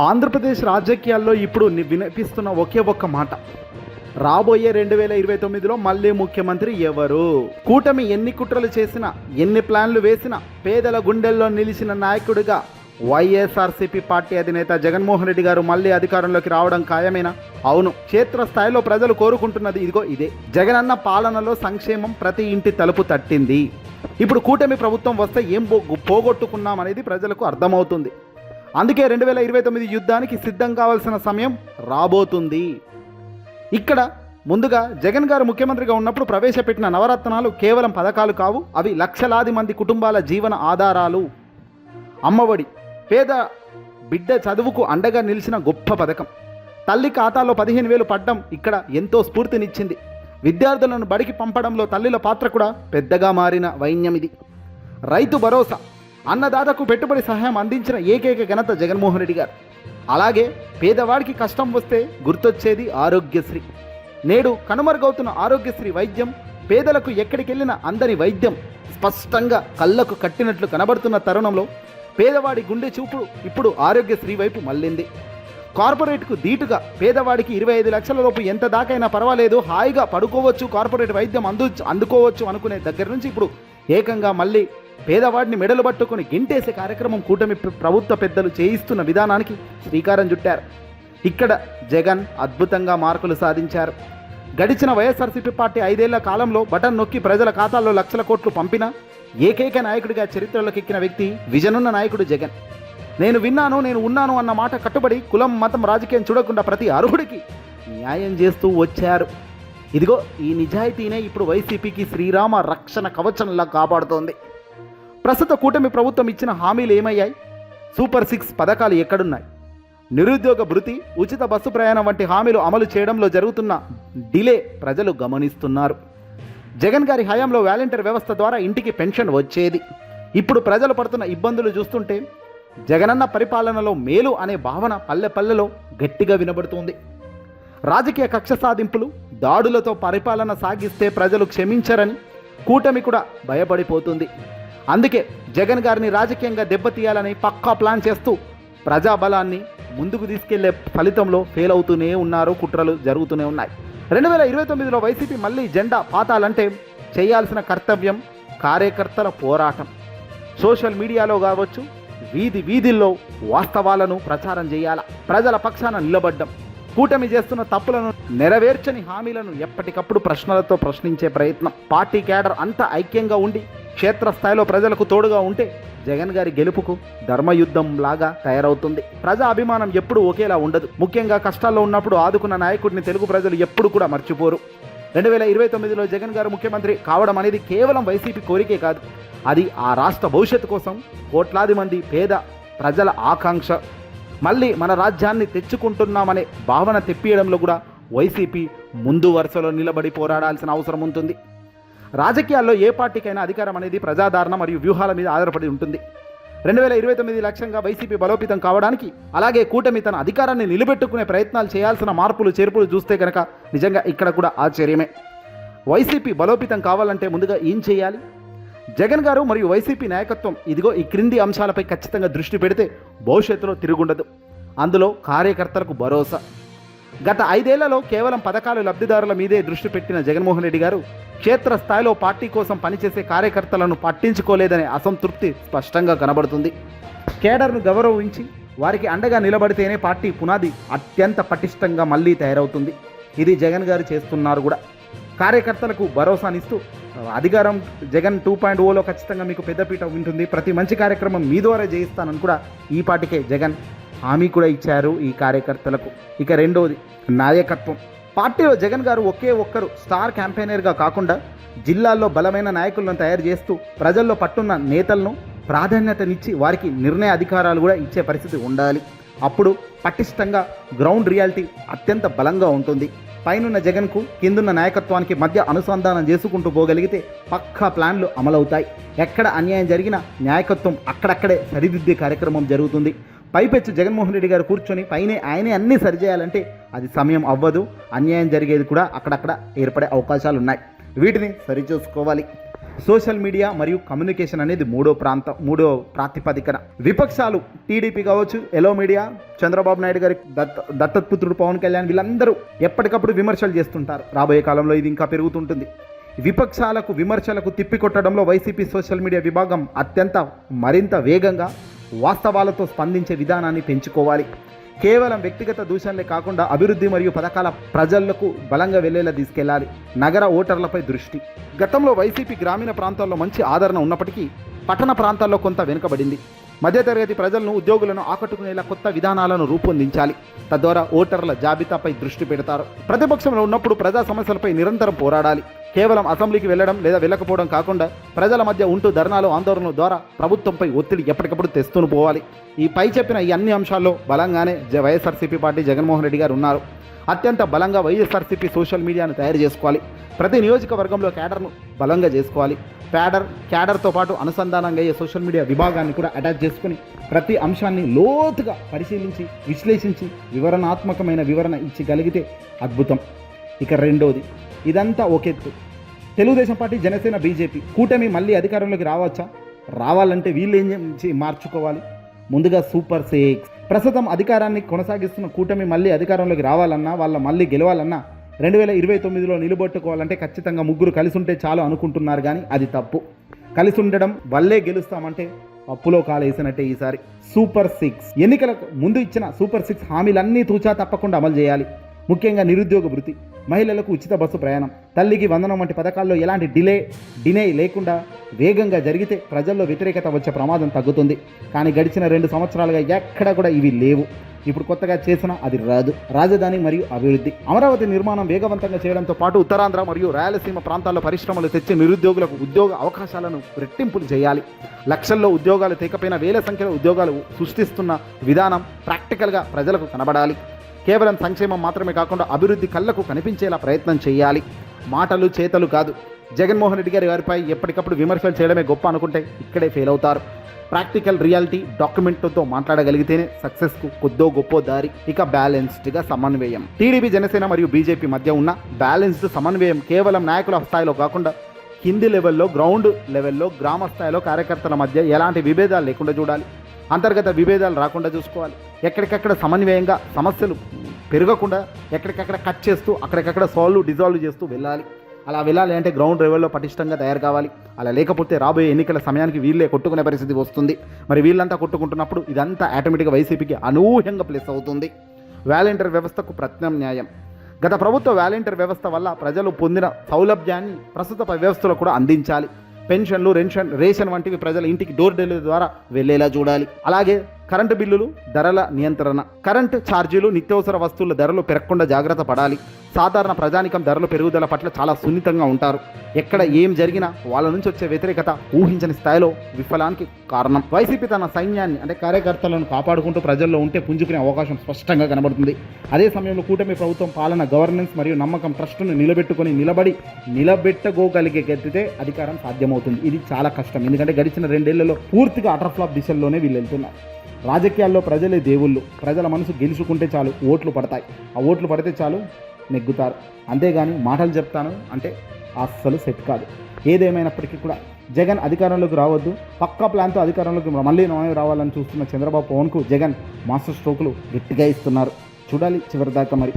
ఆంధ్రప్రదేశ్ రాజకీయాల్లో ఇప్పుడు వినిపిస్తున్న ఒకే ఒక్క మాట, రాబోయే 2029లో మళ్ళీ ముఖ్యమంత్రి ఎవరు? కూటమి ఎన్ని కుట్రలు చేసినా, ఎన్ని ప్లాన్లు వేసినా పేదల గుండెల్లో నిలిచిన నాయకుడిగా వైఎస్ఆర్సీపీ పార్టీ అధినేత జగన్మోహన్ రెడ్డి గారు మళ్ళీ అధికారంలోకి రావడం ఖాయమేనా? అవును, క్షేత్రస్థాయిలో ప్రజలు కోరుకుంటున్నది ఇదే. జగనన్న పాలనలో సంక్షేమం ప్రతి ఇంటి తలుపు తట్టింది. ఇప్పుడు కూటమి ప్రభుత్వం వస్తే ఏం పోగొట్టుకున్నామనేది ప్రజలకు అర్థమవుతుంది. అందుకే 2029 యుద్ధానికి సిద్ధం కావాల్సిన సమయం రాబోతుంది. ఇక్కడ ముందుగా జగన్ గారు ముఖ్యమంత్రిగా ఉన్నప్పుడు ప్రవేశపెట్టిన నవరత్నాలు కేవలం పథకాలు కావు, అవి లక్షలాది మంది కుటుంబాల జీవన ఆధారాలు. అమ్మఒడి, పేద బిడ్డ చదువుకు అండగా నిలిచిన గొప్ప పథకం. తల్లి ఖాతాలో 15,000 పడ్డం ఇక్కడ ఎంతో స్ఫూర్తినిచ్చింది. విద్యార్థులను బడికి పంపడంలో తల్లిల పాత్ర కూడా పెద్దగా మారిన వైన్యం ఇది. రైతు భరోసా, అన్నదాతకు పెట్టుబడి సహాయం అందించిన ఏకైక ఘనత జగన్మోహన్ రెడ్డి గారు. అలాగే పేదవాడికి కష్టం వస్తే గుర్తొచ్చేది ఆరోగ్యశ్రీ. నేడు కనుమరుగవుతున్న ఆరోగ్యశ్రీ వైద్యం, పేదలకు ఎక్కడికెళ్ళిన అందని వైద్యం స్పష్టంగా కళ్ళకు కట్టినట్లు కనబడుతున్న తరుణంలో పేదవాడి గుండె చూపు ఇప్పుడు ఆరోగ్యశ్రీ వైపు మళ్ళింది. కార్పొరేట్కు ధీటుగా పేదవాడికి 25 లక్షల లోపు ఎంత దాకైనా పర్వాలేదు, హాయిగా పడుకోవచ్చు, కార్పొరేట్ వైద్యం అందుకోవచ్చు అనుకునే దగ్గర నుంచి ఇప్పుడు ఏకంగా మళ్ళీ పేదవాడిని మెడలు పట్టుకుని గింటేసే కార్యక్రమం కూటమి ప్రభుత్వ పెద్దలు చేయిస్తున్న విధానానికి శ్రీకారం చుట్టారు. ఇక్కడ జగన్ అద్భుతంగా మార్కులు సాధించారు. గడిచిన వైఎస్ఆర్సీపీ పార్టీ 5 ఏళ్ల కాలంలో బటన్ నొక్కి ప్రజల ఖాతాల్లో లక్షల కోట్లు పంపిన ఏకైక నాయకుడిగా చరిత్రలోకి ఎక్కిన వ్యక్తి, విజనున్న నాయకుడు జగన్. నేను ఉన్నాను అన్న మాట కట్టుబడి కులం, మతం, రాజకీయం చూడకుండా ప్రతి అర్హుడికి న్యాయం చేస్తూ వచ్చారు. ఇదిగో ఈ నిజాయితీనే ఇప్పుడు వైసీపీకి శ్రీరామ రక్షణ కవచంలా కాపాడుతోంది. ప్రస్తుత కూటమి ప్రభుత్వం ఇచ్చిన హామీలు ఏమయ్యాయి? సూపర్ 6 పథకాలు ఎక్కడున్నాయి? నిరుద్యోగ భృతి, ఉచిత బస్సు ప్రయాణం వంటి హామీలు అమలు చేయడంలో జరుగుతున్న డిలే ప్రజలు గమనిస్తున్నారు. జగన్ గారి హయాంలో వాలంటీర్ వ్యవస్థ ద్వారా ఇంటికి పెన్షన్ వచ్చేది. ఇప్పుడు ప్రజలు పడుతున్న ఇబ్బందులు చూస్తుంటే జగనన్న పరిపాలనలో మేలు అనే భావన పల్లెల్లో గట్టిగా వినబడుతుంది. రాజకీయ కక్ష సాధింపులు, దాడులతో పరిపాలన సాగిస్తే ప్రజలు క్షమించరని కూటమి కూడా భయపడిపోతుంది. అందుకే జగన్ గారిని రాజకీయంగా దెబ్బతీయాలని పక్కా ప్లాన్ చేస్తూ ప్రజాబలాన్ని ముందుకు తీసుకెళ్లే ఫలితంలో ఫెయిల్ అవుతూనే ఉన్నారు. కుట్రలు జరుగుతూనే ఉన్నాయి. 2029లో వైసీపీ మళ్ళీ జెండా పాతాలంటే చేయాల్సిన కర్తవ్యం కార్యకర్తల పోరాటం. సోషల్ మీడియాలో కావచ్చు, వీధుల్లో వాస్తవాలను ప్రచారం చేయాల, ప్రజల పక్షాన నిలబడ్డం, కూటమి చేస్తున్న తప్పులను, నెరవేర్చని హామీలను ఎప్పటికప్పుడు ప్రశ్నలతో ప్రశ్నించే ప్రయత్నం. పార్టీ క్యాడర్ అంతా ఐక్యంగా ఉండి క్షేత్రస్థాయిలో ప్రజలకు తోడుగా ఉంటే జగన్ గారి గెలుపుకు ధర్మయుద్ధం లాగా తయారవుతుంది. ప్రజా అభిమానం ఎప్పుడు ఒకేలా ఉండదు. ముఖ్యంగా కష్టాల్లో ఉన్నప్పుడు ఆదుకున్న నాయకుడిని తెలుగు ప్రజలు ఎప్పుడు కూడా మర్చిపోరు. 2029లో జగన్ గారు ముఖ్యమంత్రి కావడం అనేది కేవలం వైసీపీ కోరికే కాదు, అది ఆ రాష్ట్ర భవిష్యత్తు కోసం కోట్లాది మంది పేద ప్రజల ఆకాంక్ష. మళ్ళీ మన రాజ్యాన్ని తెచ్చుకుంటున్నామనే భావన తెప్పియడంలో కూడా వైసీపీ ముందు వరుసలో నిలబడి పోరాడాల్సిన అవసరం ఉంటుంది. రాజకీయాల్లో ఏ పార్టీకైనా అధికారం అనేది ప్రజాదరణ మరియు వ్యూహాల మీద ఆధారపడి ఉంటుంది. 2029 లక్ష్యంగా వైసీపీ బలోపేతం కావడానికి, అలాగే కూటమి తన అధికారాన్ని నిలబెట్టుకునే ప్రయత్నాలు చేయాల్సిన మార్పులు చేర్పులు చూస్తే కనుక నిజంగా ఇక్కడ కూడా ఆశ్చర్యమే. వైసీపీ బలోపేతం కావాలంటే ముందుగా ఏం చేయాలి? జగన్ గారు మరియు వైసీపీ నాయకత్వం ఇదిగో ఈ క్రింది అంశాలపై ఖచ్చితంగా దృష్టి పెడితే భవిష్యత్తులో తిరుగుండదు. అందులో కార్యకర్తలకు భరోసా. గత 5 ఏళ్లలో కేవలం పథకాలు, లబ్ధిదారుల మీదే దృష్టి పెట్టిన జగన్మోహన్ రెడ్డి గారు క్షేత్రస్థాయిలో పార్టీ కోసం పనిచేసే కార్యకర్తలను పట్టించుకోలేదనే అసంతృప్తి స్పష్టంగా కనబడుతుంది. కేడర్ను గౌరవించి వారికి అండగా నిలబడితేనే పార్టీ పునాది అత్యంత పటిష్టంగా మళ్ళీ తయారవుతుంది. ఇది జగన్ గారు చేస్తున్నారు కూడా. కార్యకర్తలకు భరోసానిస్తూ అధికారం జగన్ 2.0లో ఖచ్చితంగా మీకు పెద్దపీట ఉంటుంది, ప్రతి మంచి కార్యక్రమం మీ ద్వారా చేయిస్తానని కూడా ఈ పార్టీకే జగన్ హామీ కూడా ఇచ్చారు ఈ కార్యకర్తలకు. ఇక రెండవది నాయకత్వం. పార్టీలో జగన్ గారు ఒకే ఒక్కరు స్టార్ క్యాంపెయినర్గా కాకుండా జిల్లాల్లో బలమైన నాయకులను తయారు చేస్తూ ప్రజల్లో పట్టున్న నేతలను ప్రాధాన్యతనిచ్చి వారికి నిర్ణయ అధికారాలు కూడా ఇచ్చే పరిస్థితి ఉండాలి. అప్పుడు పటిష్టంగా గ్రౌండ్ రియాలిటీ అత్యంత బలంగా ఉంటుంది. పైనున్న జగన్కు కిందున్న నాయకత్వానికి మధ్య అనుసంధానం చేసుకుంటూ పోగలిగితే పక్కా ప్లాన్లు అమలవుతాయి. ఎక్కడ అన్యాయం జరిగినా నాయకత్వం అక్కడక్కడే సరిదిద్దే కార్యక్రమం జరుగుతుంది. పైపెచ్చు జగన్మోహన్ రెడ్డి గారు కూర్చొని ఆయనే అన్నీ సరిచేయాలంటే అది సమయం అవ్వదు. అన్యాయం జరిగేది కూడా అక్కడక్కడ ఏర్పడే అవకాశాలు ఉన్నాయి. వీటిని సరిచూసుకోవాలి. సోషల్ మీడియా మరియు కమ్యూనికేషన్ అనేది మూడో ప్రాతిపదికన. విపక్షాలు టీడీపీ కావచ్చు, ఎలో మీడియా, చంద్రబాబు నాయుడు గారి దత్తపుత్రుడు పవన్ కళ్యాణ్ వీళ్ళందరూ ఎప్పటికప్పుడు విమర్శలు చేస్తుంటారు. రాబోయే కాలంలో ఇది ఇంకా పెరుగుతుంటుంది. విపక్షాలకు విమర్శలకు తిప్పికొట్టడంలో వైసీపీ సోషల్ మీడియా విభాగం మరింత వేగంగా వాస్తవాలతో స్పందించే విధానాన్ని పెంచుకోవాలి. కేవలం వ్యక్తిగత దూషణలే కాకుండా అభివృద్ధి మరియు పథకాల ప్రజలకు బలంగా వెళ్లేలా తీసుకెళ్లాలి. నగర ఓటర్లపై దృష్టి. గతంలో వైసీపీ గ్రామీణ ప్రాంతాల్లో మంచి ఆదరణ ఉన్నప్పటికీ పట్టణ ప్రాంతాల్లో కొంత వెనుకబడింది. మధ్యతరగతి ప్రజలను, ఉద్యోగులను ఆకట్టుకునేలా కొత్త విధానాలను రూపొందించాలి. తద్వారా ఓటర్ల జాబితాపై దృష్టి పెడతారు. ప్రతిపక్షంలో ఉన్నప్పుడు ప్రజా సమస్యలపై నిరంతరం పోరాడాలి. కేవలం అసెంబ్లీకి వెళ్లడం లేదా వెళ్ళకపోవడం కాకుండా ప్రజల మధ్య ఉంటూ ధర్నాలు, ఆందోళనల ద్వారా ప్రభుత్వంపై ఒత్తిడి ఎప్పటికప్పుడు తెస్తూనే పోవాలి. ఈ పై చెప్పిన ఈ అన్ని అంశాల్లో బలంగానే వైఎస్ఆర్సీపీ పార్టీ జగన్మోహన్ రెడ్డి గారు ఉన్నారు. అత్యంత బలంగా వైఎస్ఆర్సీపీ సోషల్ మీడియాను తయారు చేసుకోవాలి. ప్రతి నియోజకవర్గంలో క్యాడర్ను బలంగా చేసుకోవాలి. క్యాడర్తో పాటు అనుసంధానంగా అయ్యే సోషల్ మీడియా విభాగాన్ని కూడా అటాచ్ చేసుకుని ప్రతి అంశాన్ని లోతుగా పరిశీలించి విశ్లేషించి వివరణాత్మకమైన వివరణ ఇచ్చగలిగితే అద్భుతం. ఇక రెండోది, ఇదంతా ఒకెత్తు. తెలుగుదేశం పార్టీ, జనసేన, బీజేపీ కూటమి మళ్ళీ అధికారంలోకి రావచ్చా? రావాలంటే వీళ్ళు ఏం మార్చుకోవాలి? ముందుగా సూపర్ 6. ప్రస్తుతం అధికారాన్ని కొనసాగిస్తున్న కూటమి మళ్ళీ అధికారంలోకి రావాలన్నా, వాళ్ళ మళ్ళీ గెలవాలన్నా 2029లో నిలబెట్టుకోవాలంటే ఖచ్చితంగా ముగ్గురు కలిసి ఉంటే చాలు అనుకుంటున్నారు. కానీ అది తప్పు. కలిసి ఉండడం వల్లే గెలుస్తామంటే అప్పులో కాలేసినట్టే. ఈసారి సూపర్ 6 ఎన్నికలకు ముందు ఇచ్చిన సూపర్ 6 హామీలన్నీ తూచా తప్పకుండా అమలు చేయాలి. ముఖ్యంగా నిరుద్యోగ భృతి, మహిళలకు ఉచిత బస్సు ప్రయాణం, తల్లికి వందనం వంటి పథకాల్లో ఎలాంటి డిలే లేకుండా వేగంగా జరిగితే ప్రజల్లో వ్యతిరేకత వచ్చే ప్రమాదం తగ్గుతుంది. కానీ గడిచిన 2 సంవత్సరాలుగా ఎక్కడ కూడా ఇవి లేవు. ఇప్పుడు కొత్తగా చేసినా అది రాదు. రాజధాని మరియు అభివృద్ధి. అమరావతి నిర్మాణం వేగవంతంగా చేయడంతో పాటు ఉత్తరాంధ్ర మరియు రాయలసీమ ప్రాంతాల్లో పరిశ్రమలు తెచ్చి నిరుద్యోగులకు ఉద్యోగ అవకాశాలను రెట్టింపులు చేయాలి. లక్షల్లో ఉద్యోగాలు తేకపోయినా వేల సంఖ్యలో ఉద్యోగాలు సృష్టిస్తున్న విధానం ప్రాక్టికల్గా ప్రజలకు కనబడాలి. కేవలం సంక్షేమం మాత్రమే కాకుండా అభివృద్ధి కళ్ళకు కనిపించేలా ప్రయత్నం చేయాలి. మాటలు చేతలు కాదు. జగన్మోహన్ రెడ్డి గారిపై ఎప్పటికప్పుడు విమర్శలు చేయడమే గొప్ప అనుకుంటే ఇక్కడే ఫెయిల్ అవుతారు. ప్రాక్టికల్ రియాలిటీ డాక్యుమెంట్తో మాట్లాడగలిగితేనే సక్సెస్కు కొద్దో గొప్ప దారి. ఇక బ్యాలెన్స్డ్గా సమన్వయం. టీడీపీ, జనసేన మరియు బీజేపీ మధ్య ఉన్న బ్యాలెన్స్డ్ సమన్వయం కేవలం నాయకుల స్థాయిలో కాకుండా కింది లెవెల్లో, గ్రౌండ్ లెవెల్లో, గ్రామ స్థాయిలో కార్యకర్తల మధ్య ఎలాంటి విభేదాలు లేకుండా చూడాలి. అంతర్గత విభేదాలు రాకుండా చూసుకోవాలి. ఎక్కడికక్కడ సమన్వయంగా సమస్యలు పెరగకుండా ఎక్కడికక్కడ కట్ చేస్తూ అక్కడికక్కడ డిజాల్వ్ చేస్తూ వెళ్ళాలి. అలా వెళ్ళాలి అంటే గ్రౌండ్ లెవెల్లో పటిష్టంగా తయారు కావాలి. అలా లేకపోతే రాబోయే ఎన్నికల సమయానికి వీళ్ళే కొట్టుకునే పరిస్థితి వస్తుంది. మరి వీళ్ళంతా కొట్టుకుంటున్నప్పుడు ఇదంతా ఆటోమేటిక్గా వైసీపీకి అనూహ్యంగా ప్లస్ అవుతుంది. వాలంటీర్ వ్యవస్థకు ప్రత్యామ్నాయం. గత ప్రభుత్వ వాలంటీర్ వ్యవస్థ వల్ల ప్రజలు పొందిన సౌలభ్యాన్ని ప్రస్తుత వ్యవస్థలో కూడా అందించాలి. పెన్షన్లు, రేషన్ వంటివి ప్రజల ఇంటికి డోర్ డెలివరీ ద్వారా వెళ్లేలా చూడాలి. అలాగే కరెంటు బిల్లులు, ధరల నియంత్రణ, కరెంటు ఛార్జీలు, నిత్యావసర వస్తువుల ధరలు పెరగకుండా జాగ్రత్త పడాలి. సాధారణ ప్రజానికం ధరల పెరుగుదల పట్ల చాలా సున్నితంగా ఉంటారు. ఎక్కడ ఏం జరిగినా వాళ్ళ నుంచి వచ్చే వ్యతిరేకత ఊహించని స్థాయిలో విఫలానికి కారణం. వైసీపీ తన సైన్యాన్ని అంటే కార్యకర్తలను కాపాడుకుంటూ ప్రజల్లో ఉంటే పుంజుకునే అవకాశం స్పష్టంగా కనబడుతుంది. అదే సమయంలో కూటమి ప్రభుత్వం పాలన, గవర్నెన్స్ మరియు నమ్మకం, ట్రస్టును నిలబెట్టుకోగలిగితే అధికారం సాధ్యమవుతుంది. ఇది చాలా కష్టం. ఎందుకంటే గడిచిన 2 ఏళ్లలో పూర్తిగా అటర్ఫ్లాప్ దిశల్లోనే వీళ్ళు వెళ్తున్నారు. రాజకీయాల్లో ప్రజలే దేవుళ్ళు. ప్రజల మనసు గెలుచుకుంటే చాలు ఓట్లు పడతాయి. ఆ ఓట్లు పడితే చాలు నెగ్గుతారు. అంతేగాని మాటలు చెప్తాను అంటే అస్సలు సెట్ కాదు. ఏదేమైనప్పటికీ కూడా జగన్ అధికారంలోకి రావద్దు. పక్కా ప్లాన్తో అధికారంలోకి మళ్ళీ రావాలని చూస్తున్న చంద్రబాబు, పవన్కు జగన్ మాస్టర్ స్ట్రోకులు గట్టిగా ఇస్తున్నారు. చూడాలి చివరి దాకా మరి.